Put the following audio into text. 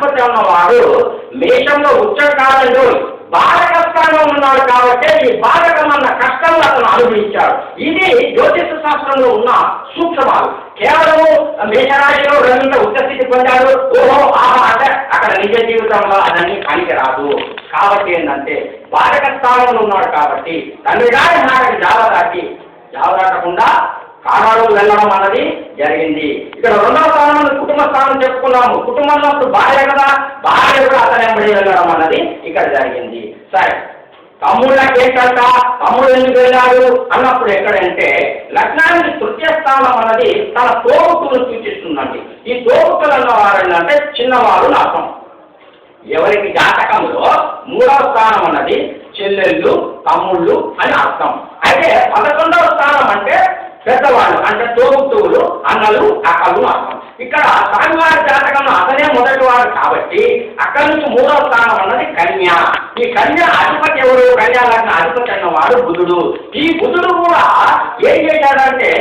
ఉన్నవాడు మేషంలో ఉచ్చకాలంలో బాధ కష్టంగా ఉన్నాడు కాబట్టి ఈ బాధకం అన్న కష్టంలో అతను అనుభవించాడు. ఇది జ్యోతిష శాస్త్రంలో ఉన్న సూక్ష్మాలు. కేవలం మేషరాశిలో రవింత ఉచ్చస్థితి పొందాడు, ఓహో ఆహా అంటే అక్కడ నిజ జీవితంలో అదన్నీ పనికి రాదు. కాబట్టి ఏంటంటే బాధక స్థానంలో ఉన్నాడు కాబట్టి తండ్రి గారి మాటకి జావదాటకుండా కానాడు వెళ్ళడం అన్నది జరిగింది. ఇక్కడ రెండవ స్థానం కుటుంబ స్థానం చెప్పుకున్నాము. కుటుంబంలో భార్య కదా, భార్య కూడా అతను ఎంబడి వెళ్ళడం అన్నది ఇక్కడ జరిగింది. సరే, తమ్ముళ్ళకి ఏంటంట, తమ్ముడు ఎందుకు వెళ్ళాడు అన్నప్పుడు ఎక్కడంటే లగ్నానికి తృతీయ స్థానం అన్నది తన తోబుట్టును సూచిస్తుందండి. ఈ తోబుట్టులు అన్న వారు ఏంటంటే చిన్నవారు అర్థం. ఎవరికి జాతకంలో మూడవ స్థానం అన్నది చెల్లెళ్ళు తమ్ముళ్ళు అని అర్థం. అయితే 11వ స్థానం అంటే పెద్దవాళ్ళు, అంటే తోబుట్టువులు అన్నలు అక్కలు అర్థం. ఇక్కడ స్వామివారి జాతకంలో అతనే మొదటి వాడు కాబట్టి అక్కడి నుంచి 3వ స్థానం అన్నది కన్య. ఈ కన్య అధిపతి ఎవరు? కన్యా లగ్న అధిపతి అన్నవాడు బుధుడు. ఈ బుధుడు కూడా ఏం చేశాడంటే